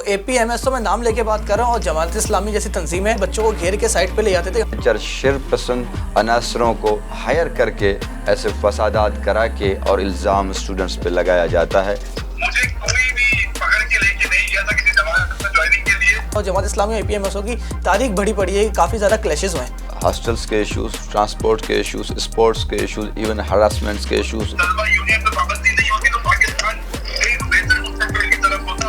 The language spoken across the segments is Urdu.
APMS تو میں نام لے کے بات کر رہا ہوں، اور جماعت اسلامی جیسی تنظیمیں بچوں کو گھیر کے سائٹ پہ لے جاتے تھے، شر پسند عناصروں کو ہائر کر کے ایسے فسادات کرا کے اور الزام اسٹوڈنٹس پہ لگایا جاتا ہے۔ مجھے کوئی بھی پکڑ کے لے کے نہیں گیا تھا کسی جماعت میں جوائننگ کے لیے، اور جماعت اسلامی اور APMS کی تاریخ بڑی پڑی ہے، کافی زیادہ کلیشز ہوئے ہیں۔ ہاسٹلس کے ایشوز، ٹرانسپورٹ کے ایشوز، اسپورٹس کے ایشوز، ایون ہراسمنٹس کے ایشوز۔ طلبہ یونین پہ پابندی نہیں ہوتی تو پاکستان ایک بہتر مستقبل کی طرف ہوتا۔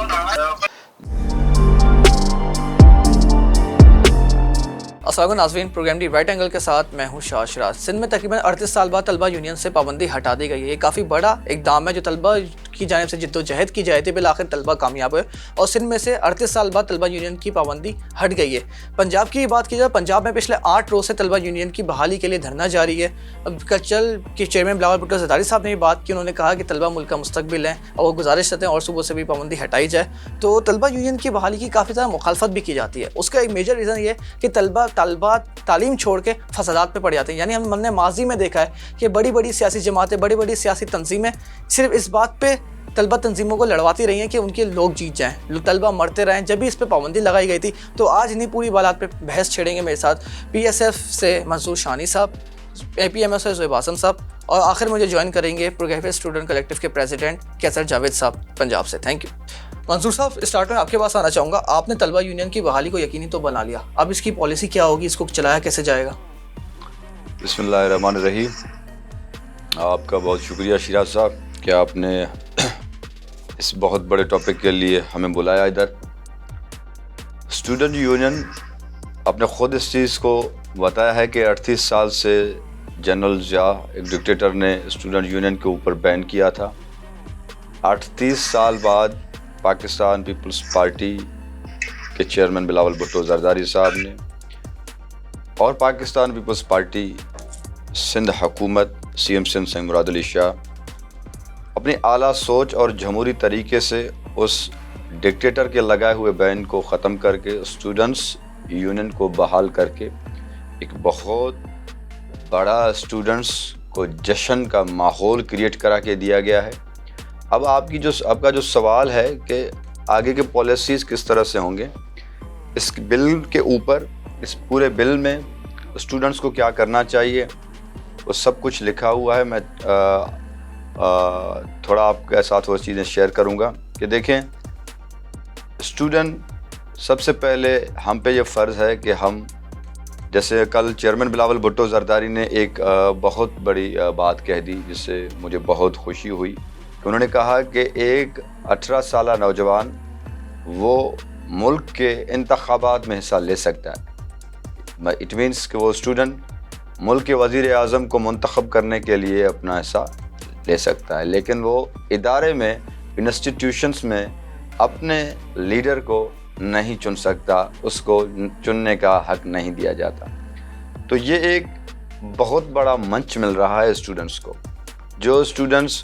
السلام علیکم ناظرین، پروگرام دی رائٹ اینگل کے ساتھ میں ہوں شاہ شراز۔ سندھ میں تقریباً 38 سال بعد طلبہ یونین سے پابندی ہٹا دی گئی ہے۔ یہ کافی بڑا اقدام ہے جو طلبہ کی جانب سے جد و جہد کی جائے تھی، بالآخر طلبہ کامیاب ہوئے اور سندھ میں سے 38 سال بعد طلبہ یونین کی پابندی ہٹ گئی ہے۔ پنجاب کی بات کی جائے، پنجاب میں پچھلے 8 روز سے طلبہ یونین کی بحالی کے لیے دھرنا جاری ہے۔ کلچرل کے چیئرمین بلاول بھٹو زرداری صاحب نے یہ بات کی، انہوں نے کہا کہ طلبہ ملک کا مستقبل ہیں اور وہ گزارش کرتے ہیں اور صبح سے بھی پابندی ہٹائی جائے۔ تو طلبہ یونین کی بحالی کی کافی زیادہ مخالفت بھی کی جاتی ہے۔ اس کا ایک میجر ریزن یہ ہے کہ طالبات تعلیم چھوڑ کے فسادات پہ پڑ جاتے ہیں۔ یعنی ہم نے ماضی میں دیکھا ہے کہ بڑی بڑی سیاسی جماعتیں، بڑی بڑی سیاسی تنظیمیں صرف اس بات پہ طلبہ تنظیموں کو لڑواتی رہی ہیں کہ ان کے لوگ جیت جائیں، طلبہ مرتے رہیں۔ جب بھی اس پہ پابندی لگائی گئی تھی تو آج انہیں پوری بالات پہ بحث چھیڑیں گے میرے ساتھ PSF سے منصور شانی صاحب، APMS سے زہیب اعظم صاحب، اور آخر مجھے جوائن کریں گے پروگریسو اسٹوڈنٹ کلیکٹیو کے پریزیڈنٹ کیسر جاوید صاحب پنجاب سے۔ تھینک یو منصور صاحب۔ اسٹارٹ میں آپ کے پاس آنا چاہوں گا، آپ نے طلبہ یونین کی بحالی کو یقینی تو بنا لیا، اب اس کی پالیسی کیا ہوگی، اس کو چلایا کیسے جائے گا؟ بسم اللہ الرحمن الرحیم۔ آپ کا بہت شکریہ شیراز صاحب کہ آپ نے اس بہت بڑے ٹاپک کے لیے ہمیں بلایا ادھر۔ اسٹوڈنٹ یونین آپ نے خود اس چیز کو بتایا ہے کہ 38 سال سے جنرل ضیاء ایک ڈکٹیٹر نے اسٹوڈنٹ یونین کے اوپر بین کیا تھا۔ 38 سال بعد پاکستان پیپلز پارٹی کے چیئرمین بلاول بھٹو زرداری صاحب نے اور پاکستان پیپلز پارٹی سندھ حکومت CM سندھ سنگ مراد علی شاہ اپنی اعلیٰ سوچ اور جمہوری طریقے سے اس ڈکٹیٹر کے لگائے ہوئے بین کو ختم کر کے اسٹوڈنٹس یونین کو بحال کر کے ایک بہت بڑا اسٹوڈنٹس کو جشن کا ماحول کریٹ کرا کے دیا گیا ہے۔ اب آپ کا جو سوال ہے کہ آگے کے پالیسیز کس طرح سے ہوں گے، اس بل کے اوپر، اس پورے بل میں اسٹوڈنٹس کو کیا کرنا چاہیے وہ سب کچھ لکھا ہوا ہے۔ میں تھوڑا آپ کے ساتھ وہ چیزیں شیئر کروں گا کہ دیکھیں، اسٹوڈنٹ سب سے پہلے ہم پہ یہ فرض ہے کہ ہم، جیسے کل چیئرمین بلاول بھٹو زرداری نے ایک بہت بڑی بات کہہ دی جس سے مجھے بہت خوشی ہوئی کہ انہوں نے کہا کہ ایک 18 سالہ نوجوان وہ ملک کے انتخابات میں حصہ لے سکتا ہے۔ اٹ مینس کہ وہ اسٹوڈنٹ ملک کے وزیر اعظم کو منتخب کرنے کے لیے اپنا حصہ لے سکتا ہے، لیکن وہ ادارے میں، انسٹیٹیوشنز میں اپنے لیڈر کو نہیں چن سکتا، اس کو چننے کا حق نہیں دیا جاتا۔ تو یہ ایک بہت بڑا منچ مل رہا ہے اسٹوڈنٹس کو، جو اسٹوڈنٹس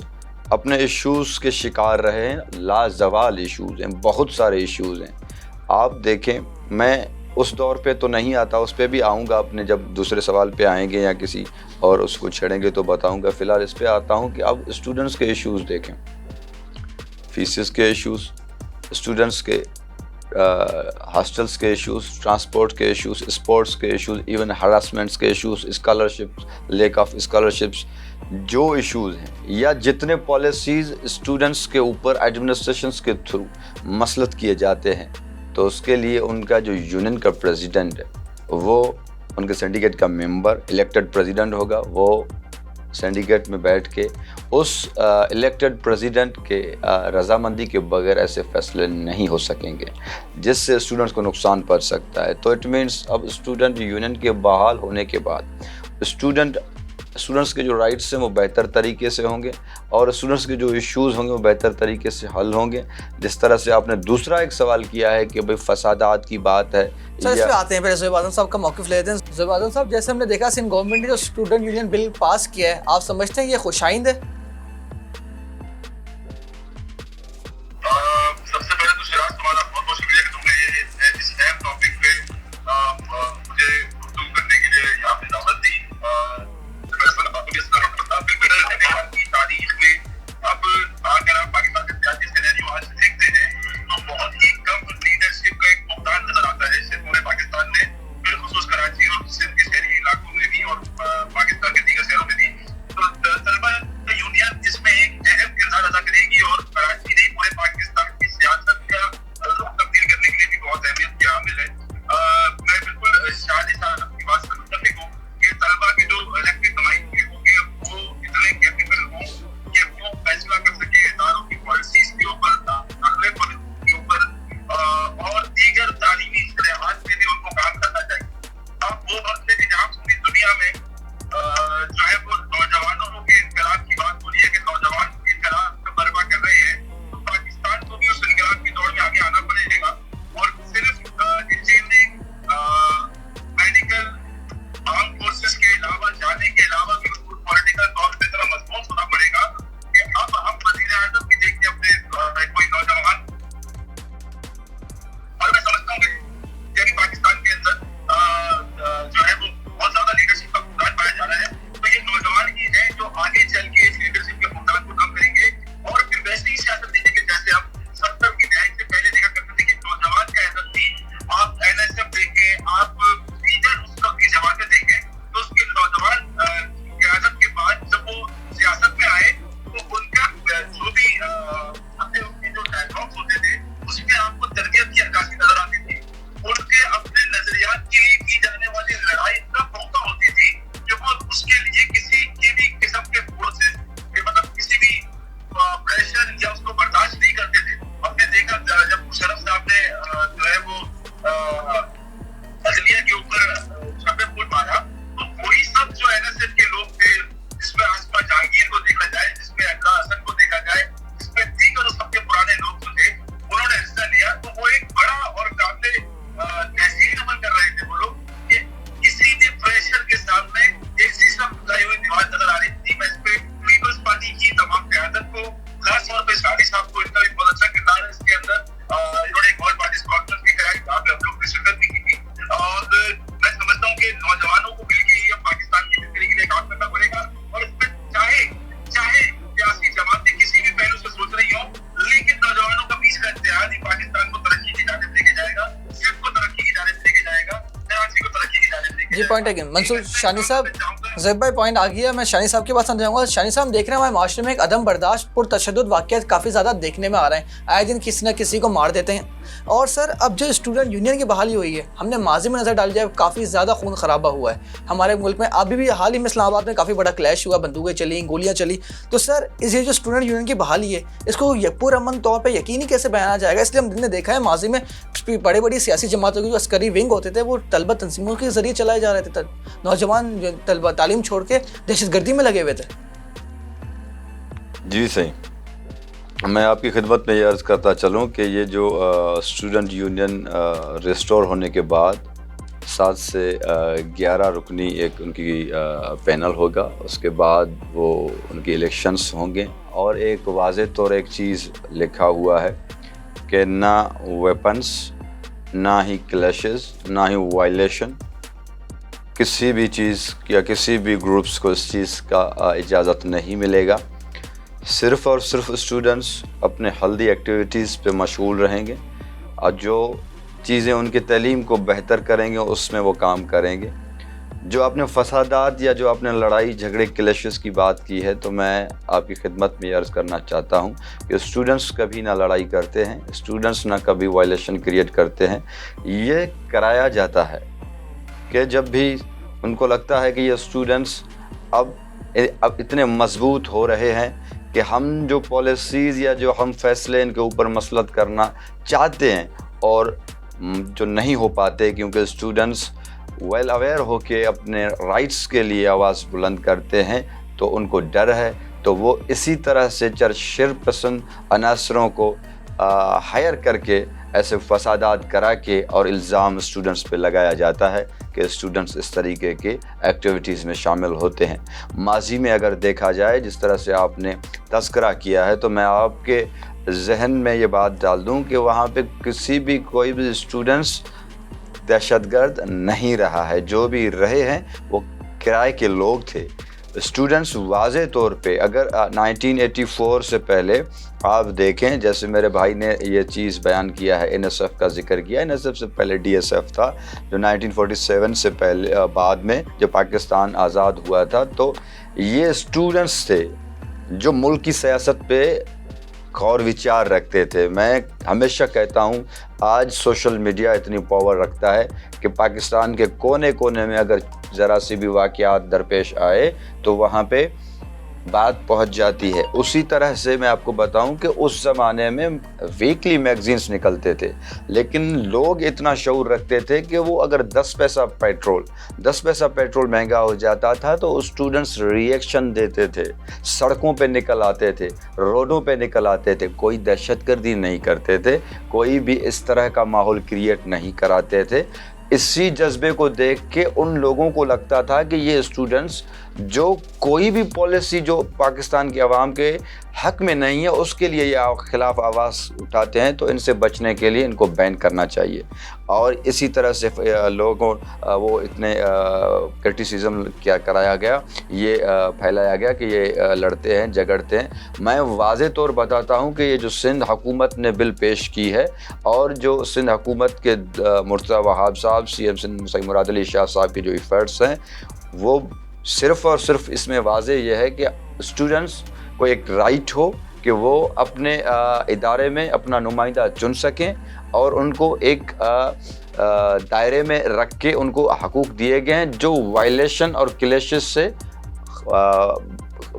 اپنے ایشوز کے شکار رہے ہیں، لازوال ایشوز ہیں، بہت سارے ایشوز ہیں۔ آپ دیکھیں، میں اس دور پہ تو نہیں آتا، اس پہ بھی آؤں گا اپنے جب دوسرے سوال پہ آئیں گے یا کسی اور اس کو چھیڑیں گے تو بتاؤں گا۔ فی الحال اس پہ آتا ہوں کہ اب اسٹوڈنٹس کے ایشوز دیکھیں، فیسز کے ایشوز، اسٹوڈنٹس کے ہاسٹلس کے ایشوز، ٹرانسپورٹ کے ایشوز، اسپورٹس کے ایشوز، ایون ہراسمنٹس کے issues, scholarships, lack of scholarships, جو ایشوز ہیں یا جتنے پالیسیز اسٹوڈنٹس کے اوپر ایڈمنسٹریشنس کے تھرو مسلط کیے جاتے ہیں، تو اس کے لیے ان کا جو یونین کا پریزیڈنٹ ہے وہ ان کے سینڈیکیٹ کا ممبر الیکٹڈ پریزیڈنٹ ہوگا، وہ سینڈیکیٹ میں بیٹھ کے اس الیکٹڈ پریزیڈنٹ کے رضامندی کے بغیر ایسے فیصلے نہیں ہو سکیں گے جس سے اسٹوڈنٹس کو نقصان پہنچ سکتا ہے۔ تو اٹ مینس اب اسٹوڈنٹ یونین کے بحال ہونے کے بعد اسٹوڈنٹس کے جو رائٹس ہیں وہ بہتر طریقے سے ہوں گے اور اسٹوڈنٹس کے جو ایشوز ہوں گے وہ بہتر طریقے سے حل ہوں گے۔ جس طرح سے آپ نے دوسرا ایک سوال کیا ہے کہ بھئی فسادات کی بات ہے، سر اس پہ آتے ہیں، پہلے زہیب اعظم صاحب کا موقف لیتے ہیں۔ زہیب اعظم صاحب، جیسے ہم نے دیکھا سندھ گورنمنٹ نے جو اسٹوڈنٹ یونین بل پاس کیا ہے، آپ سمجھتے ہیں یہ خوش آئند ہے؟ سب سے پہلے تو شراز تمہارا بہت بہت شکریہ کہ تم نے اس اہم ٹاپک پہ مجھے گفتگو کرنے کے لیے یہاں پہ دعوت دی۔ تاریخ میں اب اگر آپ پاکستان کے سیاسی سینیریو آج دیکھتے ہیں تو بہت ہی کم جی پوائنٹ ہے کہ منصور شانی صاحب زیب بھائی پوائنٹ آ گیا. میں شانی صاحب کے پاس سمجھاؤں گا. شانی صاحب ہم دیکھ رہے ہیں ہمارے معاشرے میں ایک عدم برداشت پر تشدد واقعات کافی زیادہ دیکھنے میں آ رہے ہیں. آئے دن کسی نہ کسی کو مار دیتے ہیں. اور سر اب جو اسٹوڈنٹ یونین کی بحالی ہوئی ہے, ہم نے ماضی میں نظر ڈال جائے کافی زیادہ خون خرابہ ہوا ہے ہمارے ملک میں. ابھی بھی حال ہی میں اسلام آباد میں کافی بڑا کلیش ہوا, بندوقیں چلی, گولیاں چلی. تو سر اس یہ جو اسٹوڈنٹ یونین کی بحالی ہے اس کو پرامن طور پہ یقینی کیسے بیانا جائے گا؟ اس لیے ہم نے دیکھا ہے ماضی میں بڑی بڑی سیاسی جماعتوں کے جو عسکری ونگ ہوتے تھے وہ طلبہ تنظیموں کے ذریعے چلائے جا رہے تھے. نوجوان طلبہ تعلیم چھوڑ کے دہشت گردی میں لگے ہوئے تھے. جی صحیح. میں آپ کی خدمت میں یہ عرض کرتا چلوں کہ یہ جو اسٹوڈنٹ یونین ریسٹور ہونے کے بعد 7 سے 11 رکنی ایک ان کی پینل ہوگا. اس کے بعد وہ ان کی الیکشنز ہوں گے, اور ایک واضح طور ایک چیز لکھا ہوا ہے کہ نہ ویپنس, نہ ہی کلیشز, نہ ہی وائلیشن, کسی بھی چیز یا کسی بھی گروپس کو اس چیز کا اجازت نہیں ملے گا. صرف اور صرف اسٹوڈنٹس اپنے ہیلدی ایکٹیویٹیز پہ مشغول رہیں گے, اور جو چیزیں ان کی تعلیم کو بہتر کریں گے اس میں وہ کام کریں گے. جو آپ نے فسادات یا جو آپ نے لڑائی جھگڑے کلیشز کی بات کی ہے, تو میں آپ کی خدمت میں یہ عرض کرنا چاہتا ہوں کہ اسٹوڈنٹس کبھی نہ لڑائی کرتے ہیں, اسٹوڈنٹس نہ کبھی وائلیشن کریٹ کرتے ہیں. یہ کرایا جاتا ہے کہ جب بھی ان کو لگتا ہے کہ یہ اسٹوڈنٹس اب اتنے مضبوط ہو رہے ہیں کہ ہم جو پالیسیز یا جو ہم فیصلے ان کے اوپر مسلط کرنا چاہتے ہیں اور جو نہیں ہو پاتے, کیونکہ اسٹوڈنٹس ویل اویئر ہو کے اپنے رائٹس کے لیے آواز بلند کرتے ہیں, تو ان کو ڈر ہے. تو وہ اسی طرح سے شر پسند عناصروں کو ہائر کر کے ایسے فسادات کرا کے اور الزام اسٹوڈنٹس پہ لگایا جاتا ہے کہ اسٹوڈنٹس اس طریقے کے ایکٹیویٹیز میں شامل ہوتے ہیں. ماضی میں اگر دیکھا جائے, جس طرح سے آپ نے تذکرہ کیا ہے, تو میں آپ کے ذہن میں یہ بات ڈال دوں کہ وہاں پہ کسی بھی کوئی بھی اسٹوڈنٹس دہشت گرد نہیں رہا ہے. جو بھی رہے ہیں وہ کرائے کے لوگ تھے. اسٹوڈنٹس واضح طور پہ اگر 1984 سے پہلے آپ دیکھیں, جیسے میرے بھائی نے یہ چیز بیان کیا ہے, NSF کا ذکر کیا. NSF سے پہلے DSF تھا جو 1947 سے پہلے بعد میں جب پاکستان آزاد ہوا تھا. تو یہ اسٹوڈنٹس تھے جو ملک کی سیاست پہ غور وچار رکھتے تھے. میں ہمیشہ کہتا ہوں آج سوشل میڈیا اتنی پاور رکھتا ہے کہ پاکستان کے کونے کونے میں اگر ذرا سی بھی واقعات درپیش آئے تو وہاں پہ بات پہنچ جاتی ہے. اسی طرح سے میں آپ کو بتاؤں کہ اس زمانے میں ویکلی میگزینس نکلتے تھے, لیکن لوگ اتنا شعور رکھتے تھے کہ وہ اگر 10 پیسہ پیٹرول مہنگا ہو جاتا تھا تو اسٹوڈنٹس ری ایکشن دیتے تھے, سڑکوں پہ نکل آتے تھے, روڈوں پہ نکل آتے تھے. کوئی دہشت گردی نہیں کرتے تھے, کوئی بھی اس طرح کا ماحول کریٹ نہیں کراتے تھے. اسی جذبے کو دیکھ کے ان لوگوں کو لگتا تھا کہ یہ اسٹوڈنٹس جو کوئی بھی پالیسی جو پاکستان کے عوام کے حق میں نہیں ہے اس کے لیے یہ خلاف آواز اٹھاتے ہیں, تو ان سے بچنے کے لیے ان کو بین کرنا چاہیے. اور اسی طرح سے لوگوں وہ اتنے کرٹیسزم کیا کرایا گیا, یہ پھیلایا گیا کہ یہ لڑتے ہیں جھگڑتے ہیں. میں واضح طور بتاتا ہوں کہ یہ جو سندھ حکومت نے بل پیش کی ہے اور جو سندھ حکومت کے مرتضیٰ وہاب صاحب, CM سندھ سید مراد علی شاہ صاحب کے جو ایفرٹس ہیں, وہ صرف اور صرف اس میں واضح یہ ہے کہ اسٹوڈنٹس کو ایک رائٹ ہو کہ وہ اپنے ادارے میں اپنا نمائندہ چن سکیں, اور ان کو ایک دائرے میں رکھ کے ان کو حقوق دیے گئے ہیں جو وائلیشن اور کلیشز سے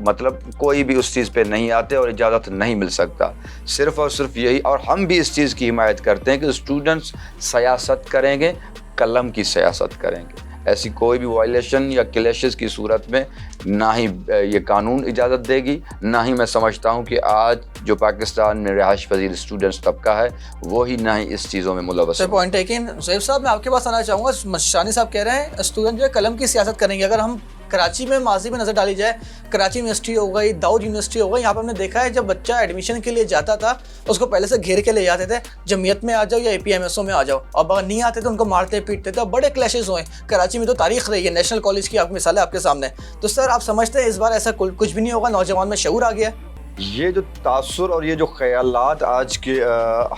مطلب کوئی بھی اس چیز پہ نہیں آتے اور اجازت نہیں مل سکتا. صرف اور صرف یہی, اور ہم بھی اس چیز کی حمایت کرتے ہیں کہ اسٹوڈنٹس سیاست کریں گے, قلم کی سیاست کریں گے. ایسی کوئی بھی وائلیشن یا کلیشز کی صورت میں نہ ہی یہ قانون اجازت دے گی, نہ ہی میں سمجھتا ہوں کہ آج جو پاکستان میں رہائش پذیر اسٹوڈنٹس طبقہ ہے وہی نہ ہی اس چیزوں میں ملوث ہے. پوائنٹ ہے کہ زیب صاحب میں آپ کے پاس آنا چاہوں گا. شانی صاحب کہہ رہے ہیں اسٹوڈنٹ جو ہے قلم کی سیاست کریں گے. اگر ہم کراچی میں ماضی میں نظر ڈالی جائے, کراچی یونیورسٹی ہو گئی, داؤد یونیورسٹی ہو گئی, یہاں پہ ہم نے دیکھا ہے جب بچہ ایڈمیشن کے لیے جاتا تھا اس کو پہلے سے گھیر کے لے جاتے تھے, جمعیت میں آ جاؤ یا APMSO میں آ جاؤ, اور اگر نہیں آتے تو ان کو مارتے پیٹتے تھے. بڑے کلیشز ہوئے کراچی میں, تو تاریخ رہی ہے. نیشنل کالج کی آپ مثال ہے آپ کے سامنے. تو سر آپ سمجھتے ہیں اس بار ایسا کچھ بھی نہیں ہوگا, نوجوان میں شعور آ گیا؟ یہ جو تاثر اور یہ جو خیالات آج کے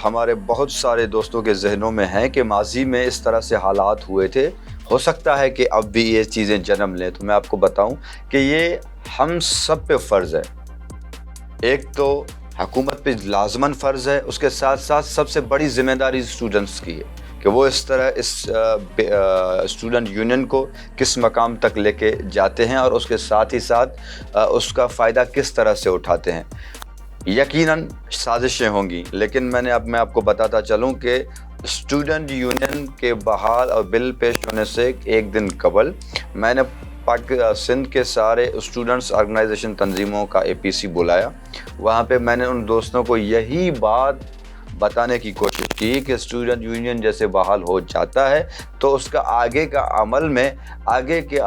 ہمارے بہت سارے دوستوں کے ذہنوں میں ہیں کہ ماضی میں اس طرح سے حالات ہوئے تھے, ہو سکتا ہے کہ اب بھی یہ چیزیں جنم لیں. تو میں آپ کو بتاؤں کہ یہ ہم سب پہ فرض ہے. ایک تو حکومت پہ لازماً فرض ہے, اس کے ساتھ ساتھ سب سے بڑی ذمہ داری اسٹوڈنٹس کی ہے کہ وہ اس طرح اس اسٹوڈنٹ یونین کو کس مقام تک لے کے جاتے ہیں اور اس کے ساتھ ہی ساتھ اس کا فائدہ کس طرح سے اٹھاتے ہیں. یقیناً سازشیں ہوں گی, لیکن میں آپ کو بتاتا چلوں کہ اسٹوڈنٹ یونین کے بحال اور بل پیش ہونے سے ایک دن قبل میں نے سندھ کے سارے اسٹوڈنٹس آرگنائزیشن تنظیموں کا APC بلایا. وہاں پہ میں نے ان دوستوں کو یہی بات بتانے کی کوشش کی کہ اسٹوڈنٹ یونین جیسے بحال ہو جاتا ہے تو اس کا آگے کا عمل میں, آگے کے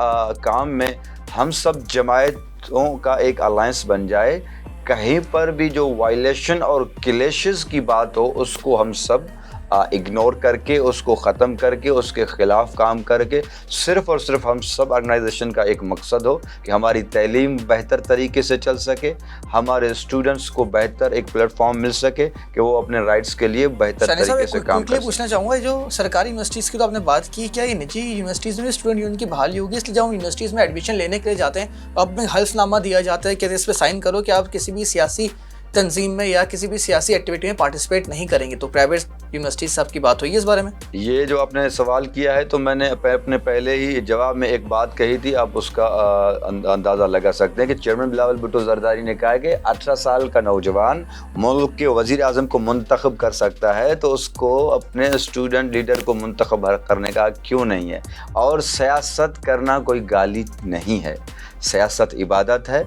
کام میں ہم سب جماعتوں کا ایک الائنس بن جائے. کہیں پر بھی جو وائلیشن اور کلیشز کی بات ہو اس کو ہم سب اگنور کر کے, اس کو ختم کر کے, اس کے خلاف کام کر کے صرف اور صرف ہم سب آرگنائزیشن کا ایک مقصد ہو کہ ہماری تعلیم بہتر طریقے سے چل سکے, ہمارے اسٹوڈنٹس کو بہتر ایک پلیٹ فارم مل سکے کہ وہ اپنے رائٹس کے لیے بہتر طریقے سے کام کر سکیں. پوچھنا چاہوں گا, جو سرکاری یونیورسٹیز کی تو آپ نے بات کی, کیا یہ نجی یونیورسٹیز میں اسٹوڈنٹ یونین کی بحالی ہوگی؟ اس لیے جب ہم یونیورسٹیز میں ایڈمیشن لینے کے لیے جاتے ہیں اب میں حلف نامہ دیا جاتا ہے کہ اس پہ سائن کرو کہ آپ کسی بھی سیاسی تنظیم میں یا کسی بھی سیاسی ایکٹیویٹی میں پارٹیسپیٹ نہیں کریں گے. تو پرائیویٹ یونیورسٹیز صاحب کی بات ہوئی ہے اس بارے میں؟ یہ جو آپ نے سوال کیا ہے تو میں نے اپنے پہلے ہی جواب میں ایک بات کہی تھی, آپ اس کا اندازہ لگا سکتے ہیں کہ چیئرمین بلاول بھٹو زرداری نے کہا کہ 18 سال کا نوجوان ملک کے وزیر اعظم کو منتخب کر سکتا ہے تو اس کو اپنے اسٹوڈنٹ لیڈر کو منتخب کرنے کا کیوں نہیں ہے. اور سیاست کرنا کوئی گالی نہیں ہے, سیاست عبادت ہے.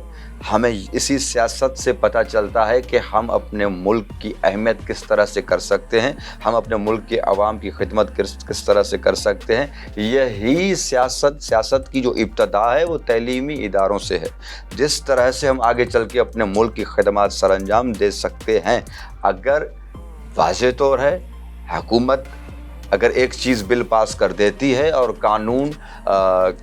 ہمیں اسی سیاست سے پتہ چلتا ہے کہ ہم اپنے ملک کی اہمیت کس طرح سے کر سکتے ہیں, ہم اپنے ملک کے عوام کی خدمت کس طرح سے کر سکتے ہیں. یہی سیاست کی جو ابتدا ہے وہ تعلیمی اداروں سے ہے. جس طرح سے ہم آگے چل کے اپنے ملک کی خدمات سر انجام دے سکتے ہیں, اگر واضح طور ہے حکومت اگر ایک چیز بل پاس کر دیتی ہے اور قانون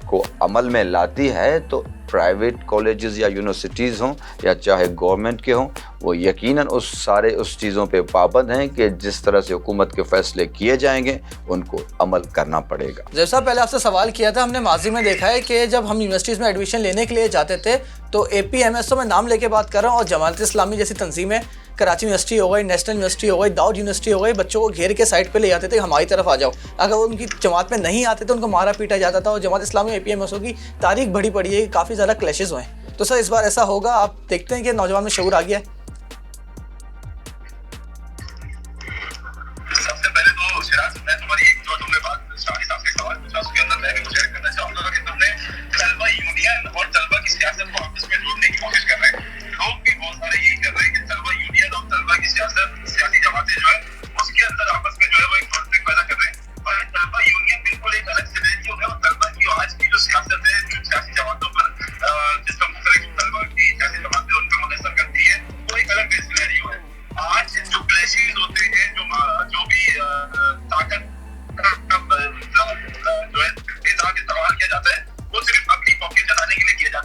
کو عمل میں لاتی ہے تو پرائیویٹ کالجز یا یونیورسٹیز ہوں یا چاہے گورنمنٹ کے ہوں, وہ یقیناً اس چیزوں پہ پابند ہیں کہ جس طرح سے حکومت کے فیصلے کیے جائیں گے ان کو عمل کرنا پڑے گا. جیسا پہلے آپ سے سوال کیا تھا, ہم نے ماضی میں دیکھا ہے کہ جب ہم یونیورسٹیز میں ایڈمیشن لینے کے لیے جاتے تھے تو APMSO میں نام لے کے بات کر رہا ہوں, اور جماعت اسلامی جیسی تنظیمیں, کراچی یونیورسٹی ہو گئی, نیشنل یونیورسٹی ہو گئی, داؤد یونیورسٹی ہو گئی, بچوں کو گھیر کے سائڈ پہ لے جاتے تھے ہماری طرف آ جاؤ. اگر وہ ان کی جماعت میں نہیں آتے تو ان کو مارا پیٹا جاتا تھا. اور جماعت اسلامی APMSO کی تاریخ بڑی پڑی ہے, کافی زیادہ کلیشز ہوئے ہیں. تو سر اس بار ایسا ہوگا, آپ دیکھتے ہیں کہ نوجوان میں شعور آ گیا ہے؟ سب سے پہلے تو شراز میں تمہاری ایک جو تم نے بات شاہد صاحب سے سوال پوچھا اس کے اندر میں بھی شیئر کرنا چاہوں گا کہ تم نے طلبہ یونین اور طلبہ کی سیاست کو آپس میں جوڑنے کی کوشش کر رہے ہیں. لوگ بھی بہت سارے یہی کر رہے ہیں کہ طلبہ یونین اور طلبہ کی سیاست سیاسی جماعتیں جو ہے اس کے اندر آپس میں جو ہے وہ ایک کانفلکٹ پیدا کر رہے ہیں. اور طلبہ یونین بالکل ایک الگ سینیریو ہے, اور طلبہ کی آج کی جو سیاست ہے جو سیاسی جماعتوں پر جس کا مختلف طلبہ کی سیاسی جماعتیں ان پہ منحصر کرتی ہے وہ ایک الگ سینیریو ہے. آج جو کلیشز ہوتے ہیں, جو بھی طاقت جو ہے نظام استعمال کیا جاتا ہے وہ صرف اپنی پاکٹ جلانے کے لیے کیا جاتا